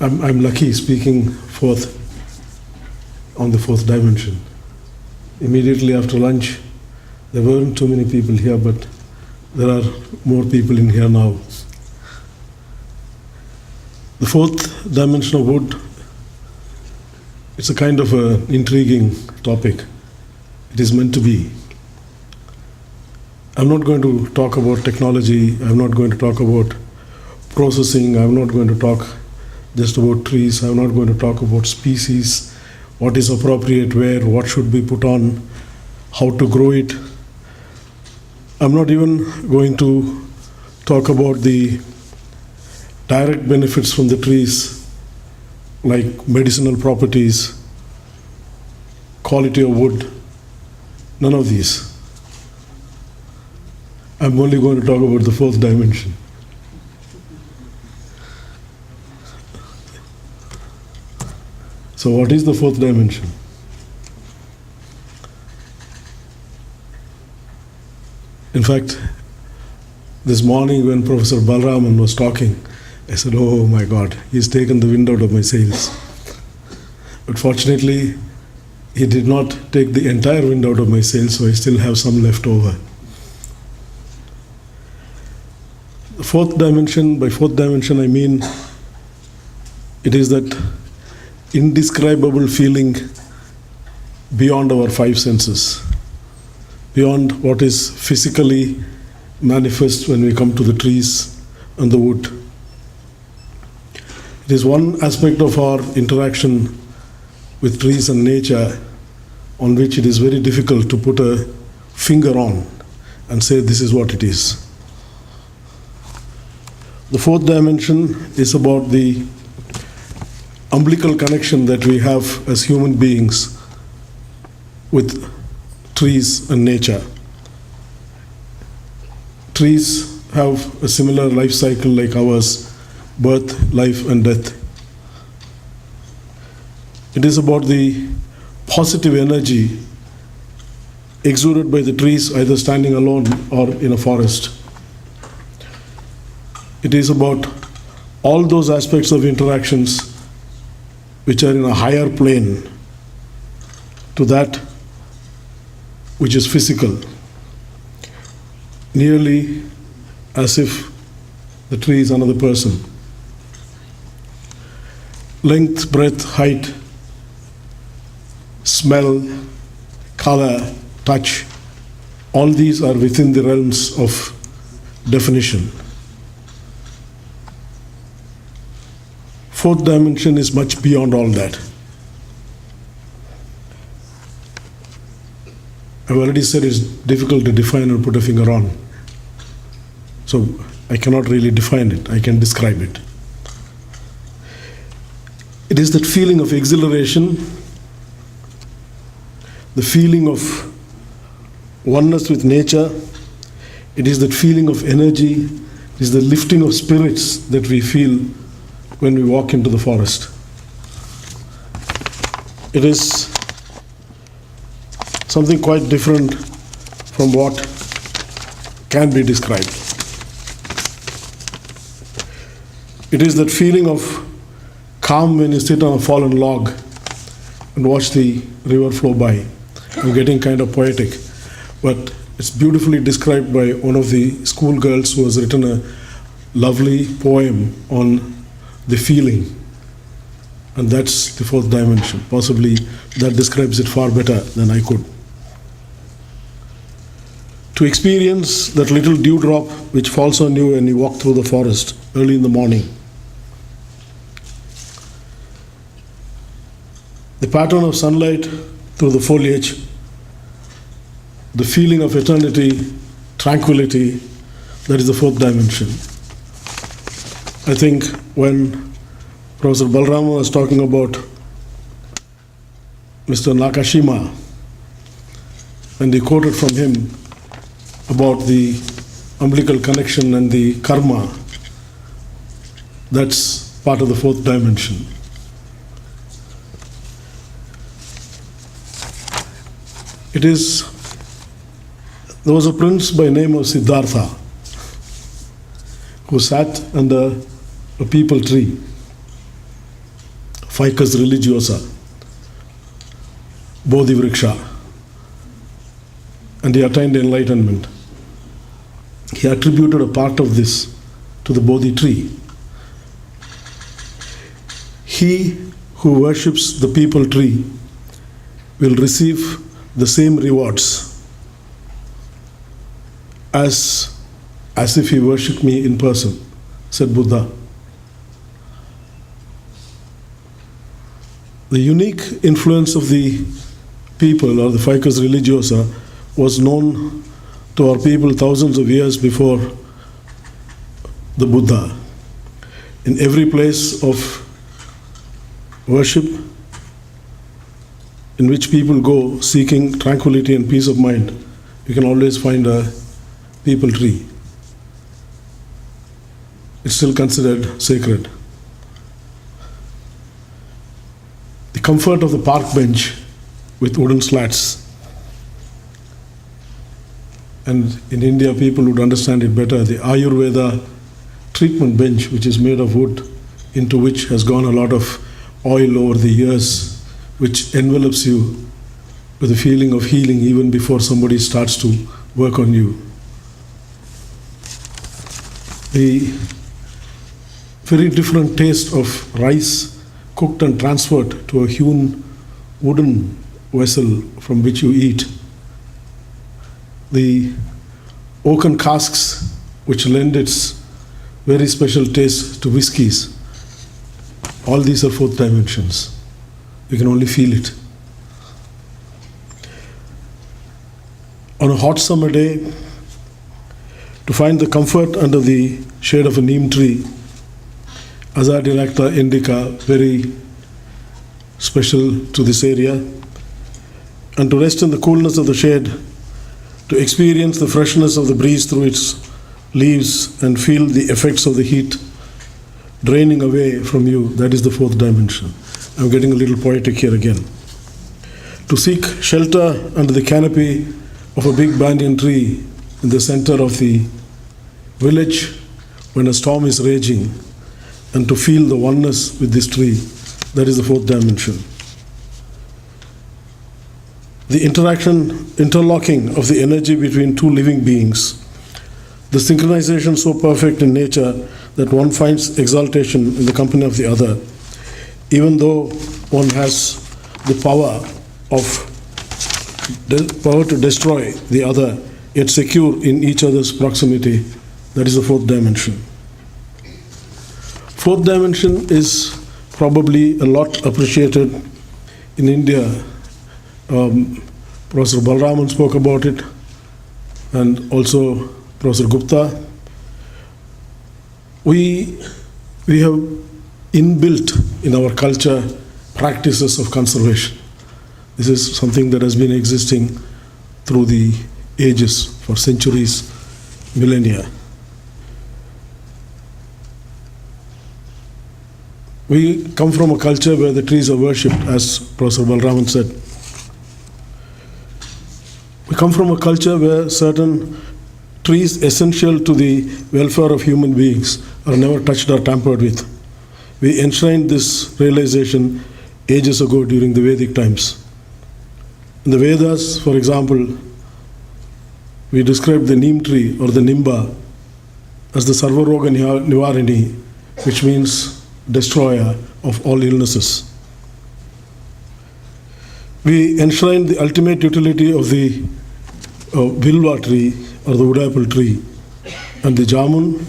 I'm lucky speaking on the fourth dimension. Immediately after lunch, there weren't too many people here, but there are more people in here now. The fourth dimension of wood, it's a kind of an intriguing topic. It is meant to be. I'm not going to talk about technology. I'm not going to talk about processing. I'm not going to talk just about trees. I'm not going to talk about species, what is appropriate where, what should be put on, how to grow it. I'm not even going to talk about the direct benefits from the trees, like medicinal properties, quality of wood, none of these. I'm only going to talk about the fourth dimension. So what is the fourth dimension? In fact, this morning when Professor Balraman was talking, I said, oh my God, he's taken the wind out of my sails. But fortunately, he did not take the entire wind out of my sails, so I still have some left over. The fourth dimension, by fourth dimension I mean it is that indescribable feeling beyond our five senses, beyond what is physically manifest when we come to the trees and the wood. It is one aspect of our interaction with trees and nature on which it is very difficult to put a finger on and say this is what it is. The fourth dimension is about the umbilical connection that we have as human beings with trees and nature. Trees have a similar life cycle like ours, birth, life, and death. It is about the positive energy exuded by the trees either standing alone or in a forest. It is about all those aspects of interactions which are in a higher plane to that which is physical, nearly as if the tree is another person. Length, breadth, height, smell, color, touch, all these are within the realms of definition. Fourth dimension is much beyond all that. I've already said it's difficult to define or put a finger on. So I cannot really define it, I can describe it. It is that feeling of exhilaration, the feeling of oneness with nature. It is that feeling of energy, it is the lifting of spirits that we feel when we walk into the forest. It is something quite different from what can be described. It is that feeling of calm when you sit on a fallen log and watch the river flow by. I'm getting kind of poetic, but it's beautifully described by one of the schoolgirls who has written a lovely poem on the feeling, and that's the fourth dimension. Possibly that describes it far better than I could. To experience that little dewdrop which falls on you when you walk through the forest early in the morning. The pattern of sunlight through the foliage, the feeling of eternity, tranquility, that is the fourth dimension. I think when Professor Balraman was talking about Mr. Nakashima, and he quoted from him about the umbilical connection and the karma, that's part of the fourth dimension. There was a prince by name of Siddhartha who sat under a peepal tree. ficus religiosa, Bodhi Vriksha, and he attained enlightenment. He attributed a part of this to the Bodhi tree. He who worships the peepal tree will receive the same rewards as if he worshipped me in person, said Buddha. The unique influence of the people, or the ficus religiosa, was known to our people thousands of years before the Buddha. In every place of worship in which people go seeking tranquility and peace of mind, you can always find a peepal tree. It's still considered sacred. The comfort of the park bench with wooden slats. And in India, people would understand it better. The Ayurveda treatment bench, which is made of wood, into which has gone a lot of oil over the years, which envelops you with a feeling of healing even before somebody starts to work on you. The very different taste of rice cooked and transferred to a hewn wooden vessel from which you eat. The oaken casks which lend its very special taste to whiskies. All these are fourth dimensions. You can only feel it. On a hot summer day, to find the comfort under the shade of a neem tree, Azadirachta indica, very special to this area, and to rest in the coolness of the shade, to experience the freshness of the breeze through its leaves and feel the effects of the heat draining away from you, that is the fourth dimension. I'm getting a little poetic here again. To seek shelter under the canopy of a big banyan tree in the center of the village when a storm is raging, and to feel the oneness with this tree, that is the fourth dimension. The interlocking of the energy between two living beings, the synchronization so perfect in nature that one finds exaltation in the company of the other, even though one has the power to destroy the other, yet secure in each other's proximity. That is the fourth dimension. Fourth dimension is probably a lot appreciated in India. Professor Balraman spoke about it, and also Professor Gupta. We have inbuilt in our culture practices of conservation. This is something that has been existing through the ages, for centuries, millennia. We come from a culture where the trees are worshipped, as Professor Balraman said. We come from a culture where certain trees essential to the welfare of human beings are never touched or tampered with. We enshrined this realization ages ago during the Vedic times. In the Vedas, for example, we describe the neem tree or the nimba as the Sarvaroga Nivarini, which means destroyer of all illnesses. We enshrine the ultimate utility of the Bilva tree or the wood apple tree and the jamun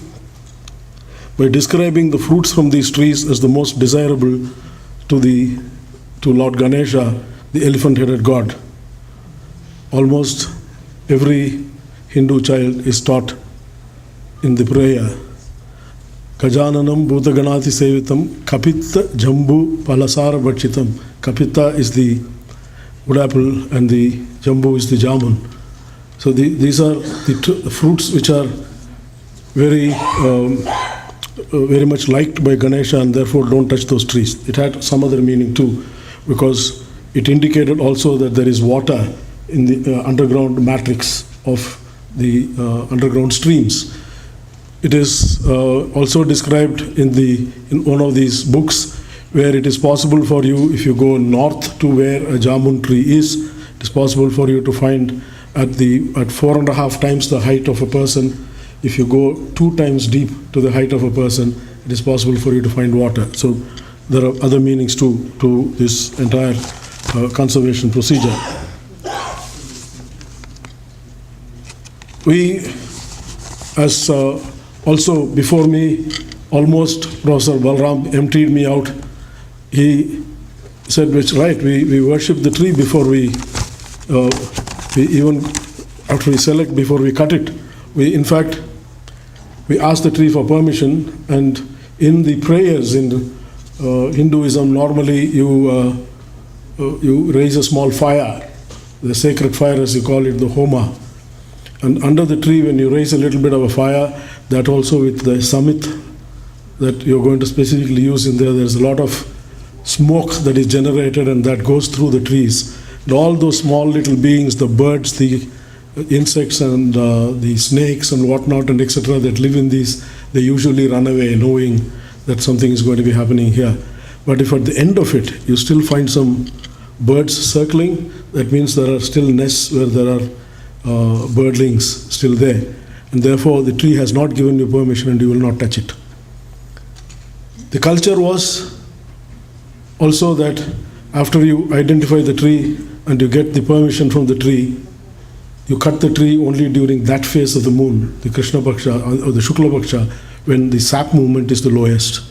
by describing the fruits from these trees as the most desirable to Lord Ganesha, the elephant-headed god. Almost every Hindu child is taught in the prayer, Gajananam Bhutaganati Sevitam Kapita Jambu Palasara Bhakshitam. Kapita is the wood apple and the jambu is the jamun. So these are the fruits which are very much liked by Ganesha, and therefore don't touch those trees. It had some other meaning too, because it indicated also that there is water in the underground matrix of the underground streams. It is also described in one of these books where it is possible for you, if you go north to where a jamun tree is, it is possible for you to find at 4.5 times the height of a person. If you go 2 times deep to the height of a person, it is possible for you to find water. So there are other meanings too to this entire conservation procedure. We, as also before me, almost Professor Balram emptied me out. He said, which right, we worship the tree before we even after we select, before we cut it. In fact, we ask the tree for permission, and in the prayers in Hinduism, normally you raise a small fire, the sacred fire as you call it, the homa. And under the tree, when you raise a little bit of a fire, that also with the samit that you're going to specifically use in there, there's a lot of smoke that is generated and that goes through the trees. And all those small little beings, the birds, the insects and the snakes and whatnot and etc. that live in these, they usually run away knowing that something is going to be happening here. But if at the end of it, you still find some birds circling, that means there are still nests where there are birdlings still there. And therefore, the tree has not given you permission and you will not touch it. The culture was also that after you identify the tree and you get the permission from the tree, you cut the tree only during that phase of the moon, the Krishna Paksha or the Shukla Paksha, when the sap movement is the lowest.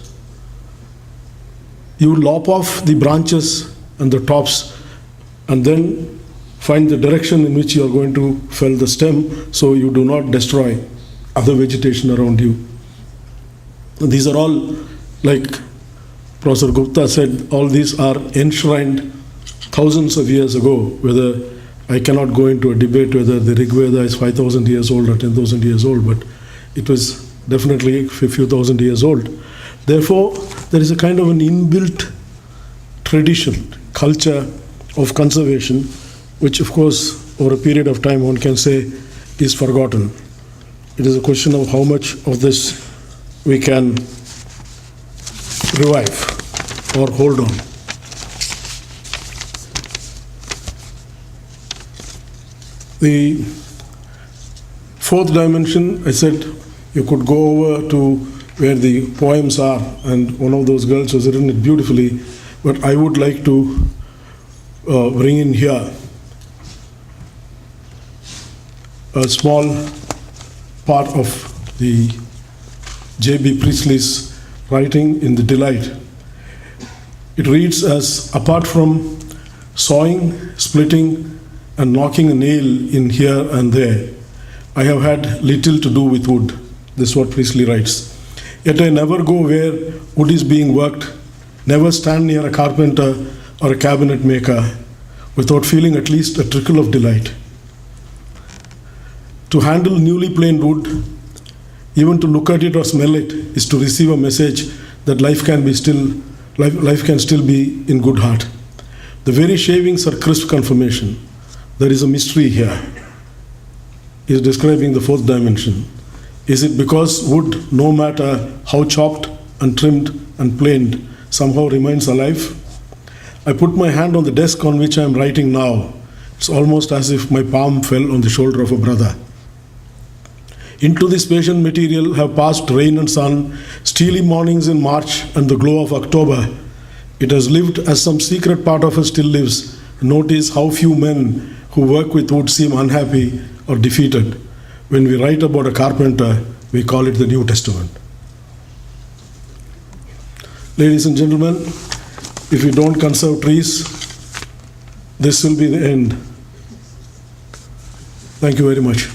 You lop off the branches and the tops and then find the direction in which you are going to fell the stem so you do not destroy other vegetation around you. And these are all, like Professor Gupta said, all these are enshrined thousands of years ago. Whether I cannot go into a debate whether the Rig Veda is 5,000 years old or 10,000 years old, but it was definitely a few thousand years old. Therefore, there is a kind of an inbuilt tradition, culture of conservation, which of course, over a period of time, one can say is forgotten. It is a question of how much of this we can revive or hold on. The fourth dimension, I said you could go over to where the poems are, and one of those girls has written it beautifully, but I would like to bring in here a small part of the J.B. Priestley's writing in The Delight. It reads as, apart from sawing, splitting, and knocking a nail in here and there, I have had little to do with wood. This is what Priestley writes. Yet I never go where wood is being worked, never stand near a carpenter or a cabinet maker without feeling at least a trickle of delight. To handle newly planed wood, even to look at it or smell it, is to receive a message that life can still be in good heart. The very shavings are crisp confirmation. There is a mystery here. He is describing the fourth dimension. Is it because wood, no matter how chopped and trimmed and planed, somehow remains alive? I put my hand on the desk on which I am writing now. It's almost as if my palm fell on the shoulder of a brother. Into this patient material have passed rain and sun, steely mornings in March and the glow of October. It has lived as some secret part of us still lives. Notice how few men who work with wood seem unhappy or defeated. When we write about a carpenter, we call it the New Testament. Ladies and gentlemen, if we don't conserve trees, this will be the end. Thank you very much.